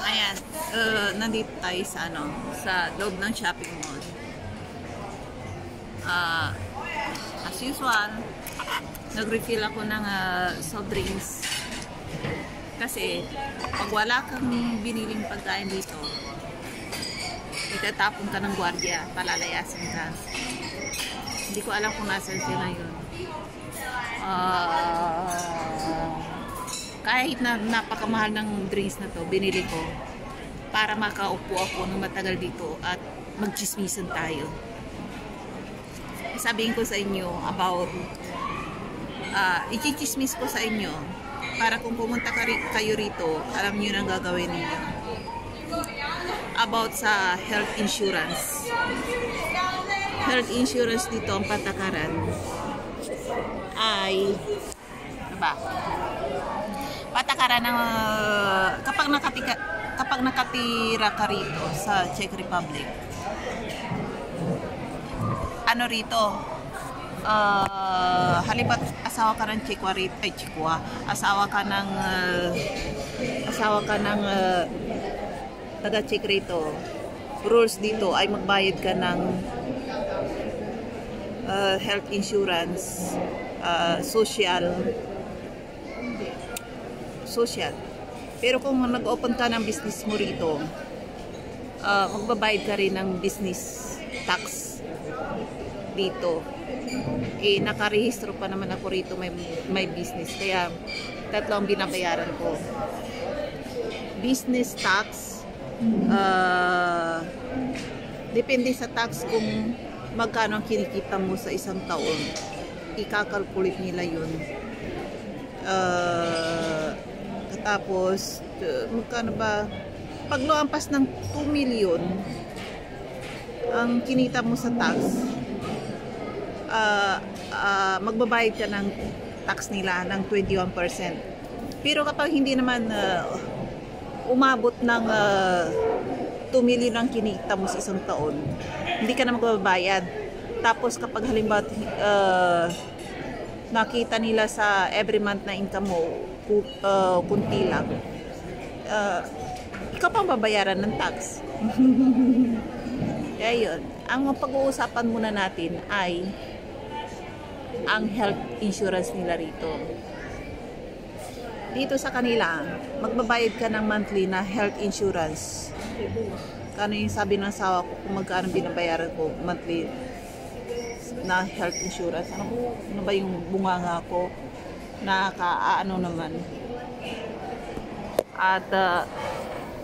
Ayan, nandito tayo sa sa loob ng shopping mall. As usual, nag-refill ako ng soft drinks. Kasi pag wala kang biniling pagkain dito, itatapon ka ng gwardiya, palalayasin ka. Hindi ko alam kung nasan sila yun. Kahit na napakamahal ng drinks na to, binili ko para makaupo ako ng matagal dito at magchismisan tayo. Sabihin ko sa inyo about i-chismis ko sa inyo para kung pumunta kayo rito, alam niyo nang gagawin niyo about sa health insurance. Health insurance dito, ang patakaran ay patakaran ng kapag nakatira ka rito sa Czech Republic, halimbawa asawa ka ng asawa ka ng taga Czech rito, rules dito ay magbayad ka ng health insurance, social. Pero kung nag-open ka ng business mo rito, magbabayad ka rin ng business tax dito. Nakarehistro pa naman ako rito, may business. Kaya tatlo ang binabayaran ko. Business tax, depende sa tax kung magkano ang kinikita mo sa isang taon. Ikakalkulit nila yun. Tapos, magkano ba? Pag luampas ng 2 million ang kinita mo sa tax, magbabayad ka ng tax nila ng 21%. Pero kapag hindi naman umabot ng 2 million ang kinita mo sa isang taon, hindi ka na magbabayad. Tapos kapag halimbawa nakita nila sa every month na income mo kunti lang, ikaw pang babayaran ng tax. Kaya yun, ang pag-uusapan muna natin ay ang health insurance nila rito. Dito sa kanila, magbabayad ka ng monthly na health insurance. Kano yung sabi ng asawa ko kung magkano binabayaran ko monthly na health insurance? Ano ba yung bunganga ko? Nakakaano naman. At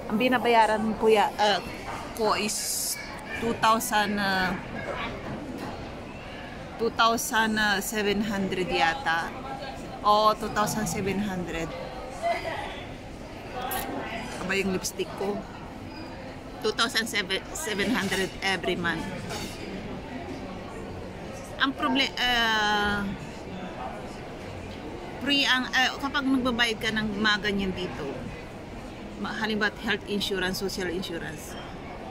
ang binabayaran ko is 2,700 yata. O 2,700. Aba yung lipstick ko. 2,700 every month. Ang problema, kapag magbabayad ka ng mga ganyan dito, halimbawa health insurance, social insurance,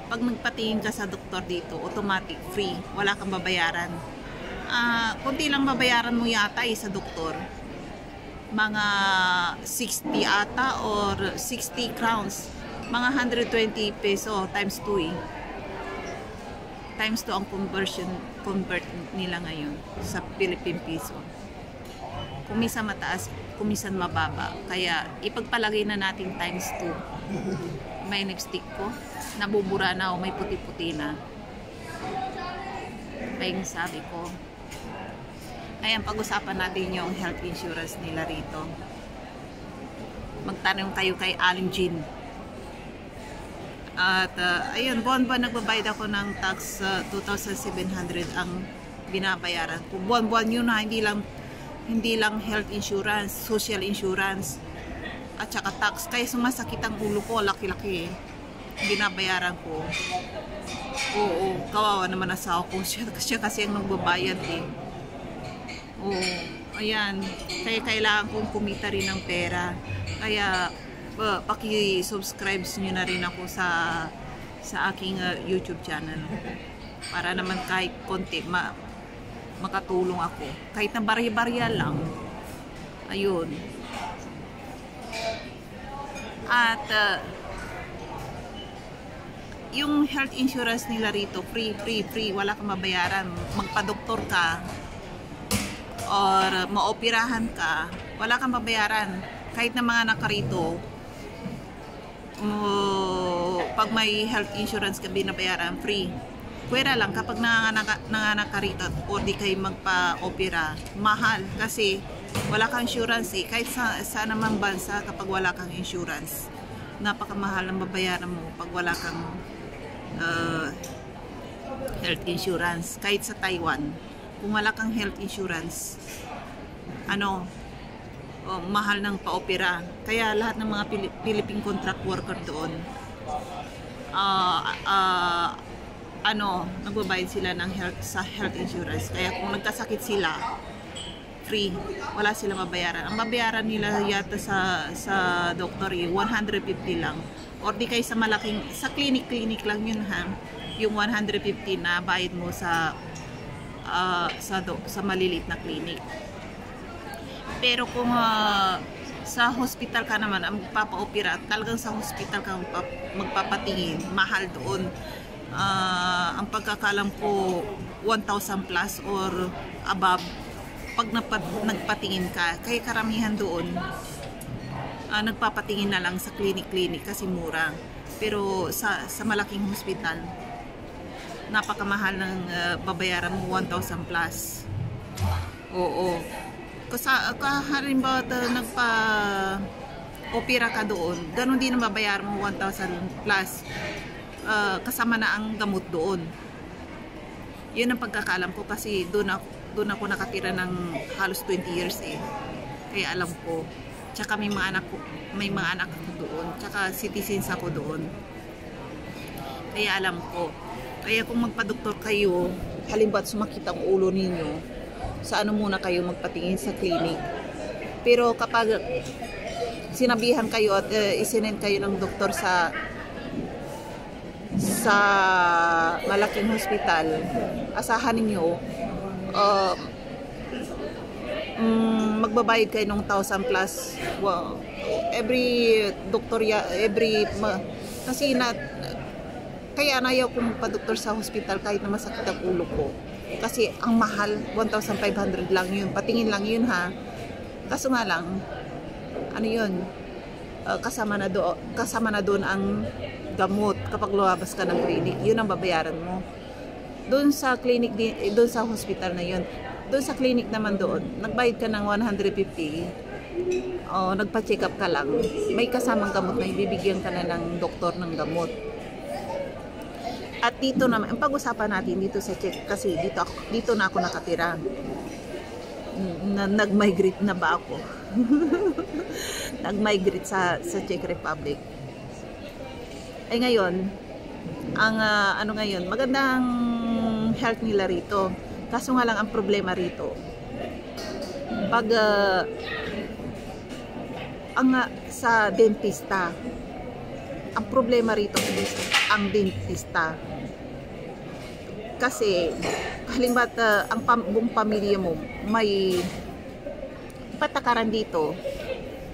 pag nagpatingin ka sa doktor dito, automatic, free, wala kang babayaran. Kunti lang babayaran mo yata sa doktor, mga 60 ata or 60 crowns, mga 120 peso times 2 times 2 ang convert nila ngayon sa Philippine peso. Kung minsan mataas, kung minsan mababa. Kaya ipagpalagay na natin times 2. May lipstick ko, nabubura na o may puti-puti na. Kaya yung sabi ko, ayan, pag-usapan natin yung health insurance nila rito. Magtanong kayo kay Aling Jean. At ayun, buwan-buwan nagbabayad ako ng tax, 2,700 ang binabayaran ko. Buwan-buwan yun na, hindi lang health insurance, social insurance, at saka tax. Kaya sumasakit ang ulo ko, laki-laki binabayaran ko. Oo, kawawa naman asawa ko. Siya kasi ang nagbabayad Oo, ayan. Kaya kailangan kong kumita rin ng pera. Kaya paki-subscribe nyo na rin ako sa aking YouTube channel. Para naman kahit konti makatulong ako. Kahit na barya-barya lang. Ayun. At yung health insurance nila rito, free, wala kang mabayaran. Magpa-doktor ka or maoperahan ka, wala kang mabayaran. Kahit na mga anak ka rito, pag may health insurance ka binabayaran, free. Pwera lang kapag nanganak ka rito o di kayo magpa-opera, mahal kasi wala kang insurance eh. Kahit sa namang bansa, kapag wala kang insurance, napakamahal ang babayaran mo pag wala kang health insurance. Kahit sa Taiwan, kung wala kang health insurance, mahal ng pa-opera. Kaya lahat ng mga Philippine contract worker doon, nagbabayad sila ng health insurance. Kaya kung nagkasakit sila, free, wala silang mabayaran. Ang babayaran nila yata sa doktor 150 lang, or di kayo sa clinic lang yun ha, yung 150 na bayad mo sa malilit na clinic. Pero kung sa hospital ka naman ang magpapa-opera, talagang sa hospital ka magpapatingin, mahal doon. Ang pagkakalam ko 1,000 plus or above pag nagpatingin ka. Kaya karamihan doon nagpapatingin na lang sa clinic kasi mura. Pero sa malaking hospital, napakamahal ng babayaran mo, 1,000 plus. Oo. Halimbawa nagpa-opera ka doon, ganun din ang babayaran mo, 1,000 plus. Kasama na ang gamot doon. Yun ang pagkakalam ko kasi doon ako nakatira ng halos 20 years eh. Kaya alam ko. Tsaka may mga anak ako doon. Tsaka citizens ako doon. Kaya alam ko. Kaya kung magpa-doktor kayo, halimbawa sumakit ang ulo ninyo, sa muna kayo magpatingin sa clinic. Pero kapag sinabihan kayo at isinend kayo ng doktor sa malaking hospital, asahan ninyo magbabayad kayo ng 1,000 plus. Wow. Every doktor kasi kaya ayaw kong magpa-doktor sa hospital kahit na masakit ang ulo ko. Kasi ang mahal, 1,500 lang yun. Patingin lang yun ha. Kaso nga lang, kasama na doon ang gamot kapag lumabas ka ng clinic. Yun ang babayaran mo. Doon sa clinic, doon sa hospital na yun. Doon sa clinic naman doon, nagbayad ka ng 150. Nagpa-check up ka lang. May kasamang gamot na ibibigyan ka na ng doktor ng gamot. At dito naman, ang pag-usapan natin dito sa Czech, kasi dito na ako nakatira. Nag-migrate na ba ako? Nag-migrate sa Czech Republic. Ay ngayon, magandang health nila rito. Kaso nga lang ang problema rito, pag sa dentista, ang problema rito ang dentista. Kasi halimbawa ang buong pamilya mo may patakaran dito.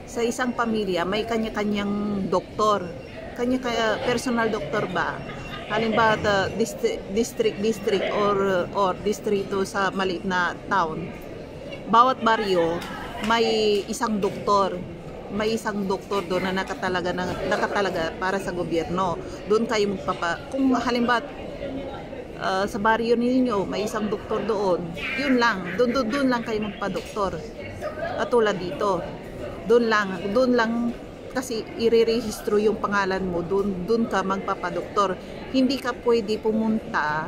Sa isang pamilya may kanya-kanyang doktor, personal doktor ba. Halimbawa district or distrito sa maliit na town, bawat baryo may isang doktor. May isang doktor doon na nakatalaga para sa gobyerno. Doon kayo kung halimbawa sa baryo ninyo may isang doktor doon, yun lang, doon lang kayo magpa-doktor. At tulad dito, doon lang kasi irerehistro yung pangalan mo, doon ka magpapadoktor. Hindi ka pwede pumunta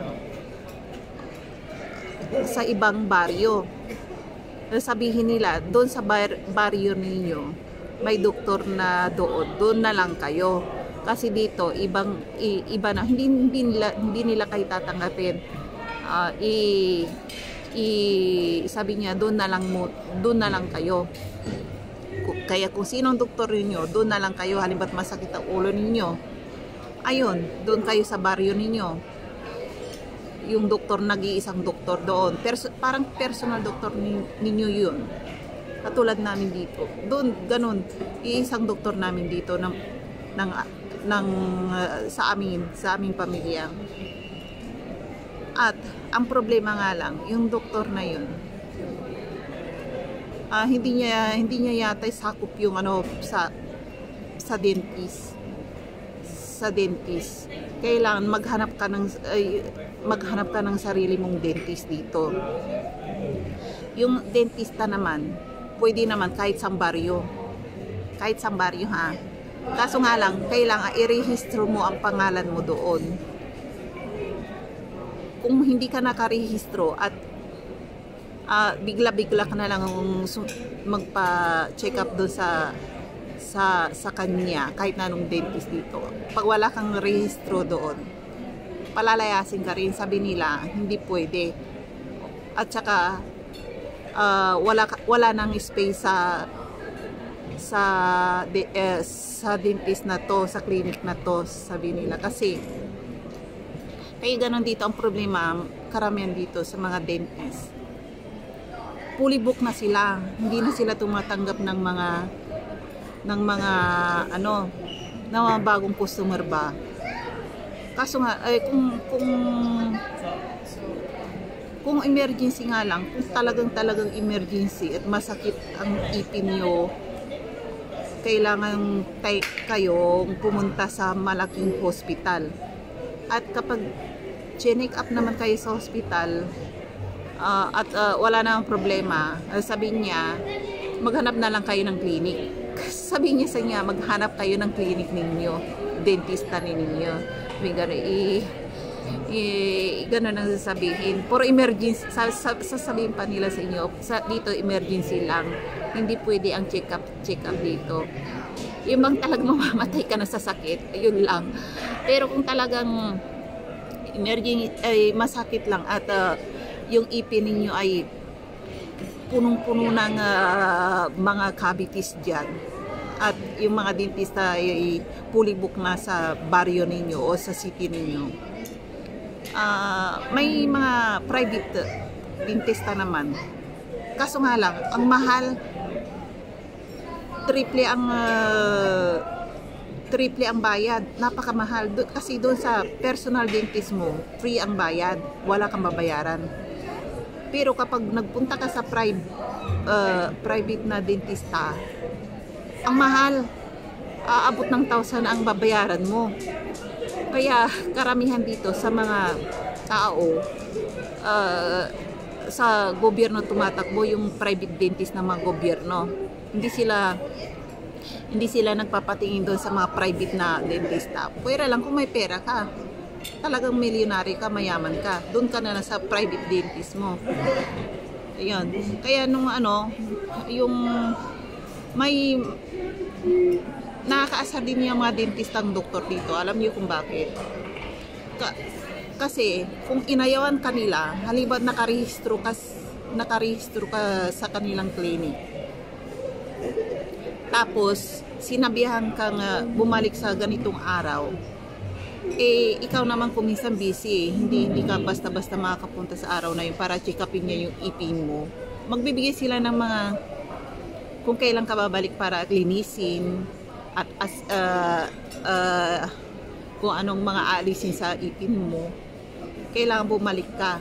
sa ibang baryo. Sabihin nila, doon sa baryo ninyo may doktor na doon na lang kayo. Kasi dito iba na, hindi nila kayo tatanggapin. Sabi niya, doon na lang kayo. Kaya kung sinong doktor ninyo, doon na lang kayo. Halimbawa masakit ang ulo ninyo, ayun, doon kayo sa baryo ninyo. Yung doktor, nag-iisang doktor doon. Parang personal doktor ninyo yun. Katulad namin dito. Doon, ganun. Iisang doktor namin dito ng ng sa aming pamilya. At ang problema nga lang, yung doktor na yun, hindi niya yata sakop yung sa dentist. Sa dentist. Kailangan maghanap ka ng sarili mong dentist dito. Yung dentista naman, pwede naman kahit sang baryo. Kahit sang baryo ha. Kaso nga lang, kailangan i-rehistro mo ang pangalan mo doon. Kung hindi ka nakarehistro at bigla-bigla ka na lang magpa-check up doon sa kanya, kahit na anong dentist dito. Pag wala kang rehistro doon, palalayasin ka rin. Sabi nila, hindi pwede. At saka, wala nang space sa dentist na to, sa clinic na to, sabi nila. Kasi, kaya ganon dito ang problema, karamihan dito sa mga dentist. Fully book na sila. Hindi na sila tumatanggap ng mga bagong customer ba. Kaso nga, kung emergency nga lang, kung talagang emergency at masakit ang ipin nyo, kailangan kayong pumunta sa malaking hospital. At kapag check up naman kayo sa hospital at wala namang problema, sabihin niya, maghanap na lang kayo ng clinic. Sabihin niya sa niya, maghanap kayo ng clinic ninyo, dentista ninyo. Gano'n ang sasabihin. Puro emergency, sasabihin pa nila sa inyo, dito emergency lang. Hindi pwede ang check up dito. Yung bang talagang mamamatay ka na sa sakit, yun lang. Pero kung talagang emergency, ay masakit lang at yung ipin ninyo ay punong-puno ng mga cavities dyan, at yung mga dentista ay fully book na sa baryo ninyo o sa city ninyo, may mga private dentista naman. Kaso nga lang, ang mahal, triple ang bayad. Napakamahal. Kasi doon sa personal dentist mo, free ang bayad. Wala kang babayaran. Pero kapag nagpunta ka sa private na dentista, ang mahal. Aabot ng 1,000 ang babayaran mo. Kaya karamihan dito sa mga tao, sa gobyerno tumatakbo yung private dentist ng mga gobyerno. Hindi sila nagpapatingin doon sa mga private na dentista. Pwera lang kung may pera ka, talagang milyonary ka, mayaman ka, doon ka na sa private dentist mo. Ayun. Kaya nung yung may nakakaasar din yung mga dentistang doktor dito. Alam niyo kung bakit? Kasi kung inayawan kanila, halimbawa nakarehistro ka sa kanilang clinic, tapos sinabihan kang bumalik sa ganitong araw, ikaw naman kung minsan busy, hindi ka basta-basta makakapunta sa araw na yun para check upin niya yung ipin mo, magbibigay sila ng mga kung kailan ka babalik para linisin at kung anong mga alisin sa ipin mo, kailangan bumalik ka.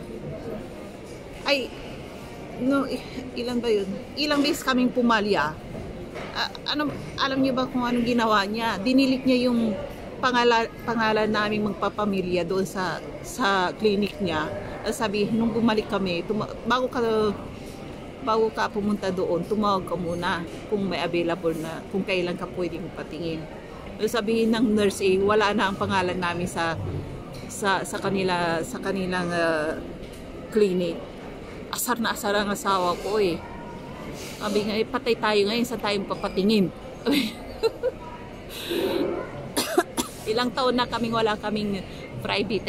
Ay, no, ilan ba yun? Ilang beses kaming pumalya. Alam niyo ba kung anong ginawa niya? Dinilit niya yung pangalan naming magpapamilya doon sa clinic niya. Sabi, nung bumalik kami, bago ka pumunta doon, tumawag ka muna kung may available na, kung kailan ka pwedeng patingin. Sabihin ng nurse, wala na ang pangalan namin sa kanilang clinic. Asar na asar ang asawa ko eh. Sabi nga, patay tayo ngayon, sa tayong papatingin. Ilang taon na wala kaming private,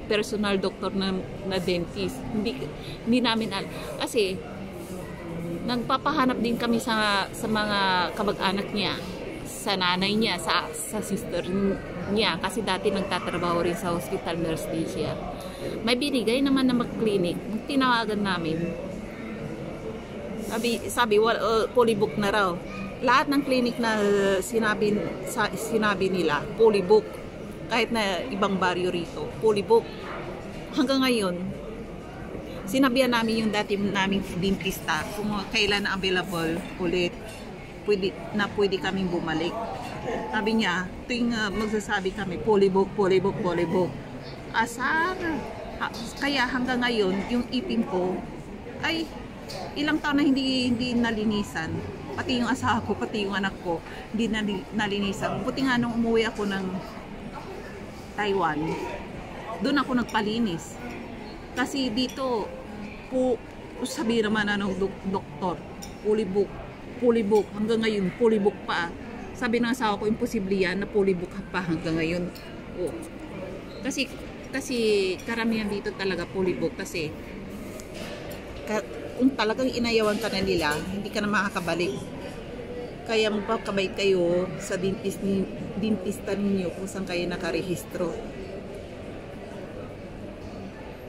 personal doctor na dentist. Hindi namin alam. Kasi, nagpapahanap din kami sa mga kamag-anak niya, sa nanay niya, sa sister niya. Kasi dati nagtatrabaho rin sa hospital, nurse din siya. May binigay naman na mag-clinic. Tinawagan namin. Sabi fully book na raw. lahat ng clinic na sinabi nila, fully book. Kahit na ibang baryo rito, fully book. Hanggang ngayon, sinabihan namin yung dati naming dentista kung kailan na available ulit, pwede kaming bumalik. Sabi niya, tuwing magsasabi kami, fully book, fully book, fully book. Asar. Kaya hanggang ngayon, yung ipin ko ay ilang taon na hindi nalinisan. Pati yung asawa ko, pati yung anak ko, hindi nalinisan. Buti nga nung umuwi ako ng Taiwan, doon ako nagpalinis. Kasi dito, sabi naman ng doktor, fully book, hanggang ngayon, fully book pa. Sabi ng asawa ko, imposible yan na fully book pa hanggang ngayon. Oh. Kasi karamihan dito talaga fully book kasi kung talagang inayawan ka na nila, hindi ka na makakabalik. Kaya magpapakabait kayo sa dentista ninyo kung saan kayo nakarehistro.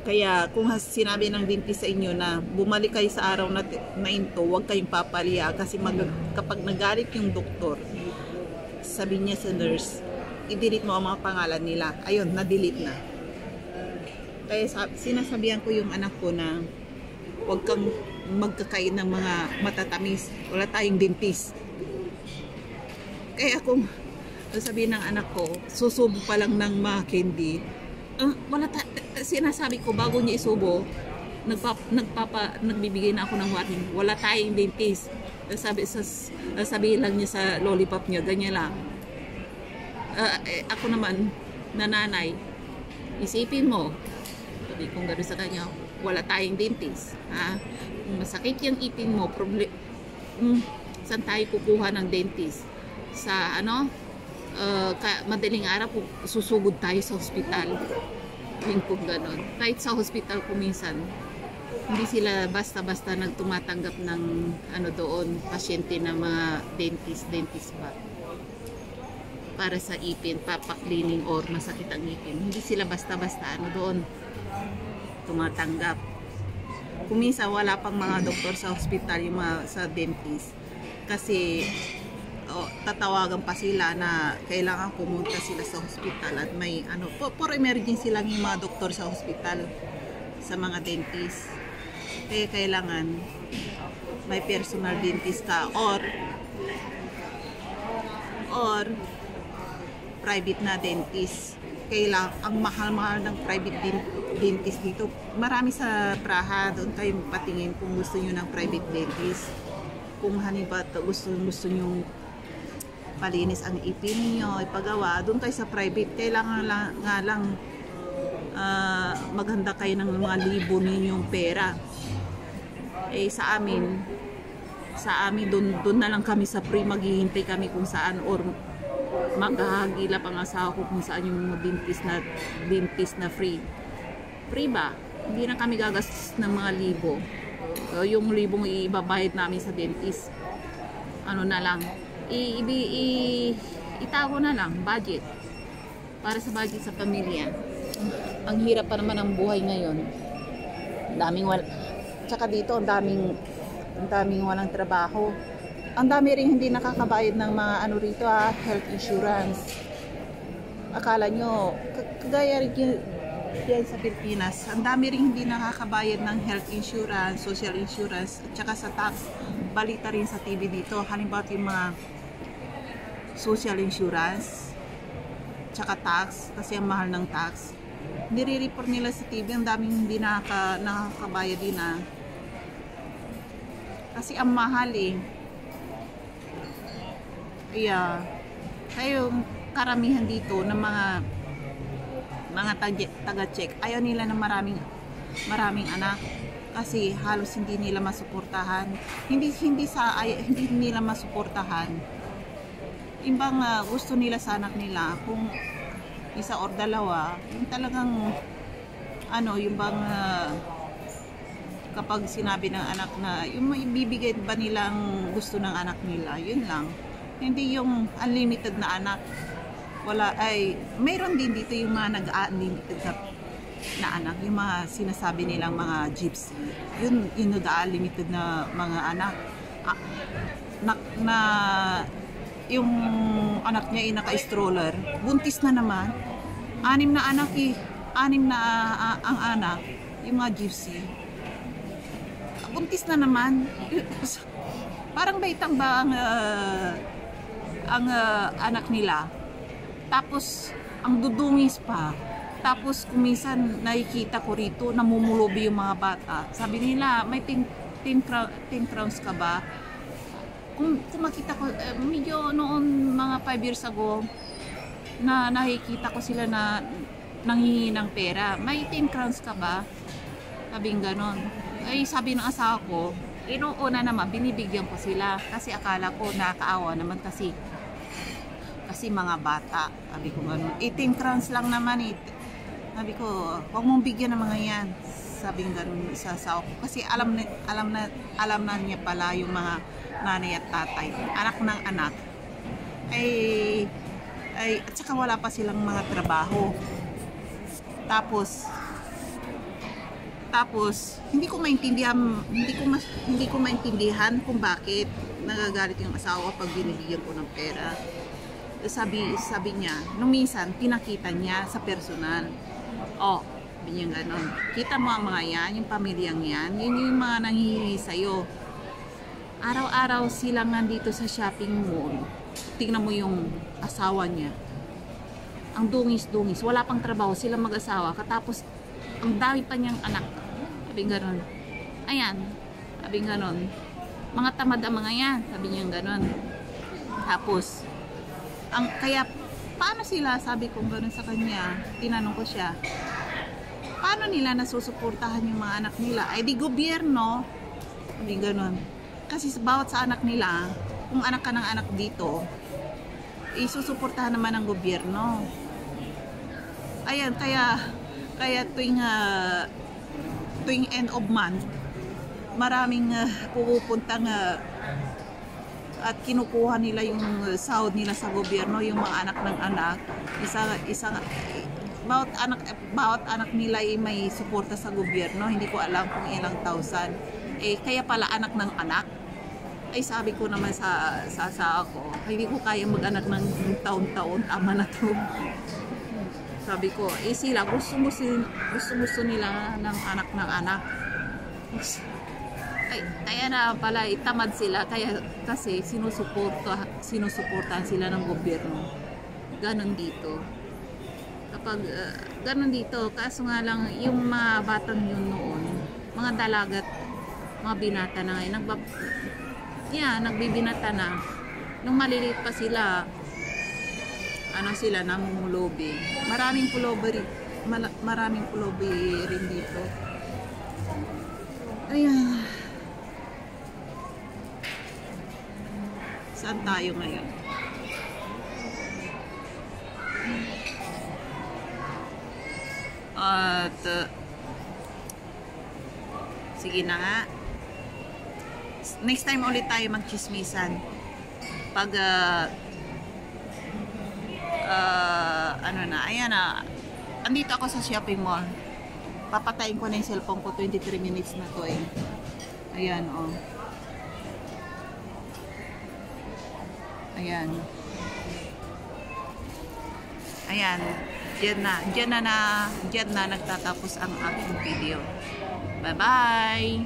Kaya kung sinabi ng dentist sa inyo na bumalik kayo sa araw na ito, huwag kayong papalya kasi kapag nagalit yung doktor, sabi niya sa nurse, i-delete mo ang mga pangalan nila. Ayun, na-delete na. Kaya sinasabihan ko yung anak ko na huwag kang magkakain ng mga matatamis. Wala tayong dentist. Kaya kung sabihin ng anak ko, susubo pa lang ng mga candy, sinasabi ko bago niya isubo, nagbibigay na ako ng warning. Wala tayong dentist. Sabihin lang niya sa lollipop niya, ganyan lang. Ako naman, nanay, isipin mo, sabi kong gano'n sa kanya, wala tayong dentist. Kung masakit yung ipin mo, saan tayo kukuha ng dentist? Sa madaling araw, susugod tayo sa hospital. Yung kung gano'n. Kahit sa hospital ko minsan, hindi sila basta-basta nagtumatanggap ng doon, pasyente na mga dentist ba. Para sa ipin, papa-cleaning or masakit ang ipin. Hindi sila basta-basta doon tumatanggap. Kung minsan wala pang mga doktor sa hospital, yung mga sa dentist. Kasi tatawagan pa sila na kailangan pumunta sila sa hospital at may for emergency lang yung mga doktor sa hospital sa mga dentist. Kaya kailangan may personal dentist ka or private na dentist. Kailangan ang mahal-mahal ng private dentist dito. Marami sa Praha, doon kayo patingin kung gusto niyo ng private dentist. Kung halimbawa gusto niyo palinis ang ipin niyo, ipagawa, doon kayo sa private. Kailangan lang maghanda kayo ng mga libo ninyong pera. Sa amin doon na lang kami sa free, maghihintay kami kung saan or maghahagila pang asawa ko kung saan yung dentist na free ba? Hindi na kami gagastos ng mga libo. Yung libong ibabayad namin sa dentist, na lang, itago na lang, budget. Para sa budget sa pamilya. Ang hirap pa naman ang buhay ngayon. Tsaka dito, ang daming walang trabaho. Ang dami rin hindi nakakabayad ng mga rito, health insurance. Akala nyo, kagaya rin yan sa Pilipinas, ang dami rin hindi nakakabayad ng health insurance, social insurance, at saka sa tax. Balita rin sa TV dito, halimbawa yung mga social insurance, tsaka tax, kasi ang mahal ng tax. Nire-report nila sa TV, ang daming hindi nakakabayad din kasi ang mahal Kaya karamihan dito ng mga taga-check, ayaw nila ng maraming anak kasi halos hindi nila masuportahan. Hindi nila masuportahan. Ibang gusto nila sa anak nila kung isa or dalawa, yung talagang yung bang kapag sinabi ng anak na yung ibibigay ba nilang gusto ng anak nila, yun lang. Hindi yung unlimited na anak. Mayroon din dito yung mga nag-unlimited na anak, yung mga sinasabi nilang mga gypsy, yun nag-unlimited na mga anak. na yung anak niya ay naka-stroller. Buntis na naman. 6 na anak eh. 6 na ang anak. Yung mga gypsy. Buntis na naman. Parang baitang ba ang anak nila. Tapos ang dudungis pa. Tapos kuminsan nakikita ko rito namumulobi yung mga bata. Sabi nila, may 10 crowns ka ba? Kung makita ko, medyo noon mga 5 years ago, na nakikita ko sila na nanghihingi ng pera. May 10 crowns ka ba? Sabing ganon. Ay sabi ng asawa ko, inuuna naman, binibigyan ko sila. Kasi akala ko nakakaawa naman kasi mga bata. Sabi ko ganon. 18 crowns lang naman eh. Sabi ko, huwag mong bigyan ng mga yan. Sabing ganon sa asawa ko. Kasi alam na niya pala yung mga nanay at tatay. Anak ng anak. At saka wala pa silang mga trabaho. Tapos hindi ko maintindihan kung bakit nagagalit yung asawa pag binibigyan ko ng pera. Sabi niya, nung minsan pinakita niya sa personal. Oh, sabi niya ganon. Kita mo ang mga yan, yung pamilyang yan, yun yung mga nanghihingi sa'yo. Araw-araw silang nandito sa shopping mall. Tingnan mo yung asawa niya. Ang dungis-dungis. Wala pang trabaho. Silang mag-asawa. Katapos, ang dami pa niyang anak. Sabi ganon. Ayan. Sabi ganon. Mga tamad ang mga yan. Sabi niya ganon. Tapos, kaya, paano sila, sabi ko ganon sa kanya, tinanong ko siya, paano nila nasusuportahan yung mga anak nila? Ay di gobyerno. Sabi ganon. Kasi bawat sa anak nila, kung anak ka ng anak dito, isusuportahan naman ng gobyerno. Ayan, kaya tuwing end of month, maraming pupuntang at kinukuha nila yung sahod nila sa gobyerno, yung mga anak ng anak. Bawat anak nila ay may suporta sa gobyerno. Hindi ko alam kung ilang thousand. Kaya pala anak ng anak. Ay sabi ko naman sa asawa ko, hindi ko kaya mag-anak ng taon-taon, tama na to. Sabi ko, sila gusto nila ng anak. Kaya na pala itamad sila, kasi sinusuportahan sila ng gobyerno. Ganon dito. Kapag ganon dito, kaso nga lang yung mga batang yun noon, mga dalagat, mga binata na ngayon, nagbibinata na. Nung maliliit pa sila, namumulobi. Maraming pulobi rin dito. Ayan. Saan tayo ngayon? At sige na nga. Next time ulit tayo magchismisan. Pag ayan na. Andito ako sa shopping mall. Papatayin ko na yung cellphone ko. 23 minutes na to eh. Ayan oh. Ayan. Ayan. Diyan na nagtatapos ang aking video. Bye-bye!